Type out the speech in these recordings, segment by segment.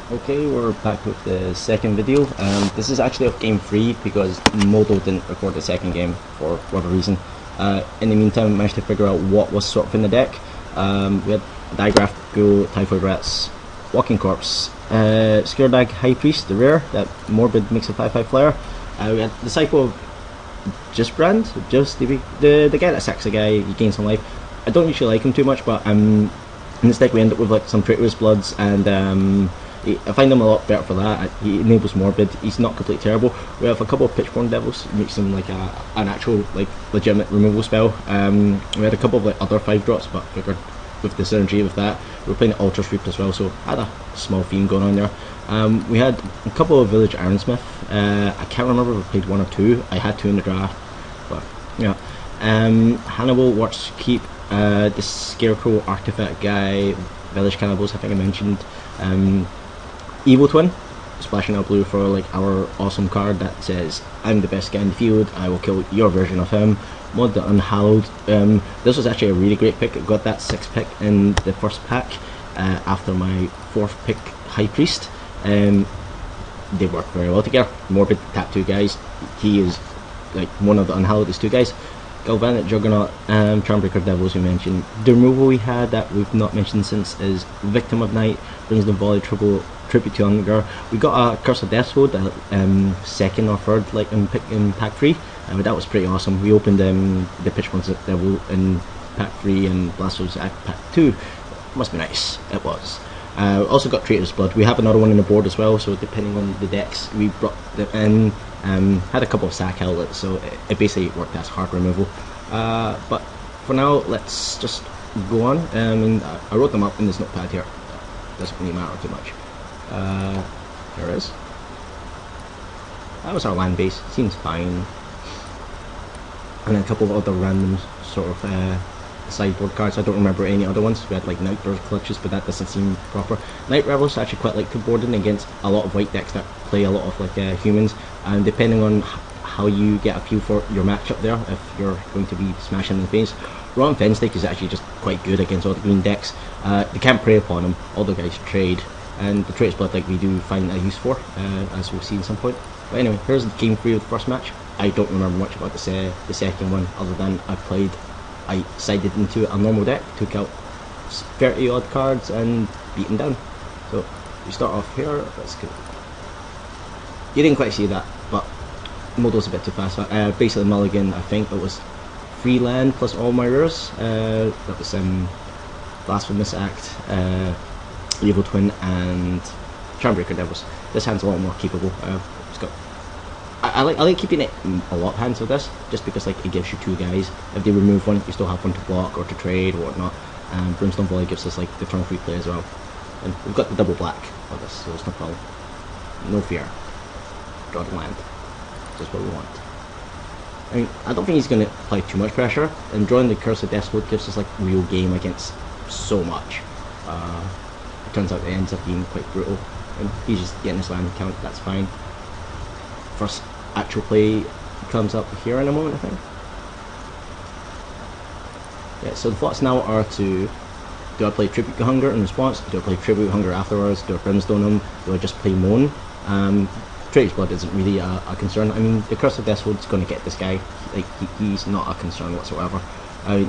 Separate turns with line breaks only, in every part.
Okay, we're back with the second video. This is actually of game 3 because Modo didn't record the second game for whatever reason. In the meantime, we managed to figure out what was sort of in the deck. We had Digraph, Ghoul, Typhoid Rats, Walking Corpse, Scaredag, High Priest, the rare, that Morbid makes a 5/5 flare. We had Disciple of Just Brand, just the guy that sacks a guy, he gains some life. I don't usually like him too much, but in this deck we end up with like some Traitorous Bloods and I find him a lot better for that. He enables Morbid. He's not completely terrible. We have a couple of Pitchborn Devils, makes him like an actual like legitimate removal spell. We had a couple of like other 5-drops, but figured with the synergy with that, we were playing Ultra Sweep as well, so I had a small theme going on there. We had a couple of Village Ironsmith. I can't remember if we played 1 or 2. I had 2 in the draft, but yeah. Hannibal, Watch Keep, the Scarecrow Artifact guy, Village Cannibals, I think I mentioned. Evil Twin, splashing out blue for like our awesome card that says, I'm the best guy in the field, I will kill your version of him. Mod the Unhallowed. This was actually a really great pick. I got that 6th pick in the first pack after my 4th pick High Priest. They work very well together. Morbid, tap 2 guys. He is like one of the Unhallowed, these 2 guys. Galvanic Juggernaut, Charmbreaker Devils we mentioned. The removal we had that we've not mentioned since is Victim of Night, brings the volley tribute to Hunger. We got a Curse of Death Sword, second or third like in pack 3, but that was pretty awesome. We opened the Pitchborn Devil in pack 3 and Blastos at pack 2. Must be nice. It was. Also got Traitor's Blood. We have another one in the board as well, so depending on the decks we brought it in. Had a couple of sack outlets, so it basically worked as hard removal. But for now, let's just go on. I wrote them up in this notepad here. Doesn't really matter too much. There it is. That was our land base. Seems fine. And then a couple of other random sort of sideboard cards. I don't remember any other ones. We had like Nightbird Clutches, but that doesn't seem proper. Night Rebels actually quite like to board in against a lot of white decks that play a lot of like humans, and depending on how you get a feel for your matchup there, if you're going to be smashing in the face. Rotten Fenstake is actually just quite good against all the green decks. They can't prey upon them, all the guys trade, and the Traitor's Blood like we do find a use for, as we'll see at some point. But anyway, here's game 3 of the first match. I don't remember much about the second one, other than I sided into a normal deck, took out 30 odd cards and beat them down. So we start off here. Let's go. You didn't quite see that, but Modo's a bit too fast. Basically mulligan, I think it was 3 land plus all my rares. That was Blasphemous Act, Evil Twin, and Charmbreaker Devils. This hand's a lot more keepable. It's got. I like keeping it a lot of hands with this, just because like it gives you 2 guys. If they remove one, you still have one to block or to trade or whatnot. Brimstone Volley gives us like the turn free play as well. And we've got the double black on this, so it's no problem. No fear. Draw the land. Just what we want. I mean, I don't think he's going to apply too much pressure, and drawing the Curse of Death Sword gives us like real game against so much. It turns out it ends up being quite brutal, and he's just getting his land count, that's fine. First actual play comes up here in a moment, I think. Yeah, so the thoughts now are to, do I play Tribute to Hunger in response? Do I play Tribute Hunger afterwards? Do I Brimstone him? Do I just play Moan? Traitor's Blood isn't really a concern. I mean, the Curse of Death Sword's going to get this guy. Like, he's not a concern whatsoever. I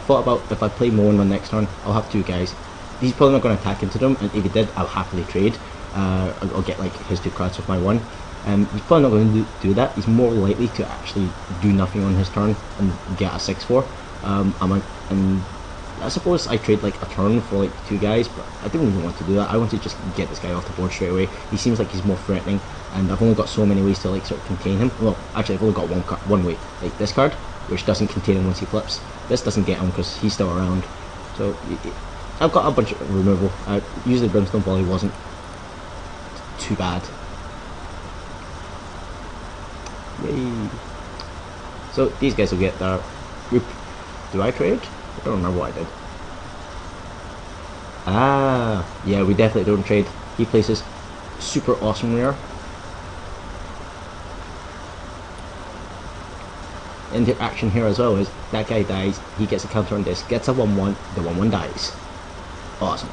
thought about if I play Moan on next turn, I'll have 2 guys. He's probably not going to attack into them, and if he did, I'll happily trade. I'll get like his 2 cards with my 1. He's probably not going to do that. He's more likely to actually do nothing on his turn and get a 6/4. And I suppose I trade like a turn for like 2 guys, but I didn't even want to do that. I want to just get this guy off the board straight away. He seems like he's more threatening, and I've only got so many ways to like sort of contain him. Well, actually I've only got one way, like this card, which doesn't contain him once he flips. This doesn't get him because he's still around. So I've got a bunch of removal. Usually Brimstone Volley wasn't too bad. Yay. So these guys will get their group. Do I trade? I don't remember what I did. Yeah, we definitely don't trade. He places super awesome rare. Interaction here as well is that guy dies, he gets a counter on this, gets a 1/1, the 1/1 dies. Awesome.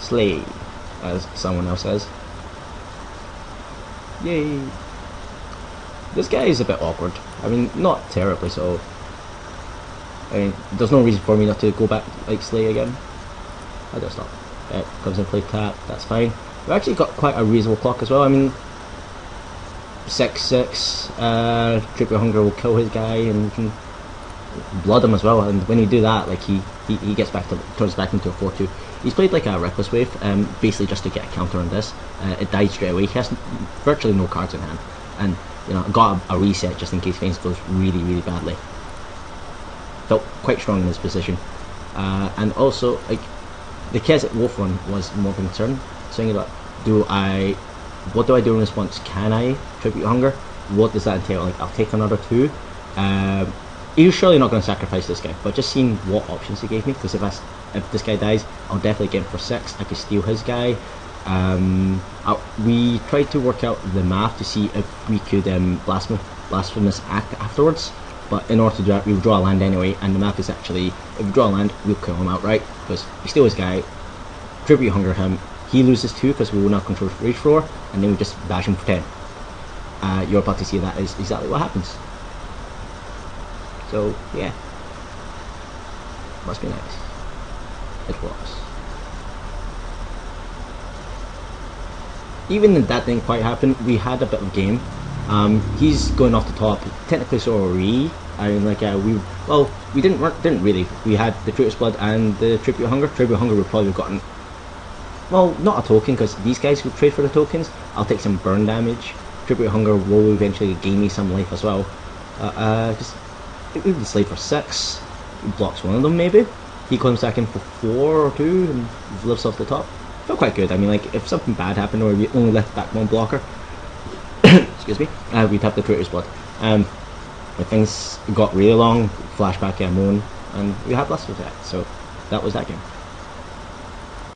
Slay, as someone else says. Yay! This guy is a bit awkward. I mean, not terribly so. I mean, there's no reason for me not to go back like Slay again. I just stop. Comes and play tap, that's fine. We've actually got quite a reasonable clock as well. I mean, 6-6, Tribute Hunger will kill his guy and you can blood him as well, and when you do that, like he gets back to, turns back into a 4-2. He's played like a Reckless Wave, basically just to get a counter on this. It died straight away. He has virtually no cards in hand, and you know, got a reset just in case things goes really badly. Felt quite strong in his position, and also like the Kesset Wolf one was more of a concern. Saying about what do I do in response? Can I Tribute Hunger? What does that entail? Like, I'll take another 2. He's surely not going to sacrifice this guy, but just seeing what options he gave me, because if this guy dies, I'll definitely get him for 6. I could steal his guy. We tried to work out the math to see if we could Blasphemous Act afterwards, but in order to do that, we would draw a land anyway, and the math is actually, if we draw a land, we'll kill him outright, because we steal his guy, Tribute Hunger him, he loses 2 because we will not control Rage Floor, and then we just bash him for 10. You're about to see that is exactly what happens. So, yeah. Must be nice. It was. Even if that didn't quite happen, we had a bit of game. He's going off the top. Technically, so are we. I mean, like, we didn't really. We had the Traitor's Blood and the Tribute Hunger. Tribute Hunger would probably have gotten, well, not a token, because these guys would trade for the tokens. I'll take some burn damage. Tribute Hunger will eventually gain me some life as well. Just we would slay for 6. He blocks one of them maybe. He comes back in for 4 or 2 and lifts off the top. Felt quite good. I mean, like, if something bad happened or we only left back one blocker, excuse me, we'd have the Traitor's Blood. If things got really long, flashback Moon, and we had less of that. So that was that game.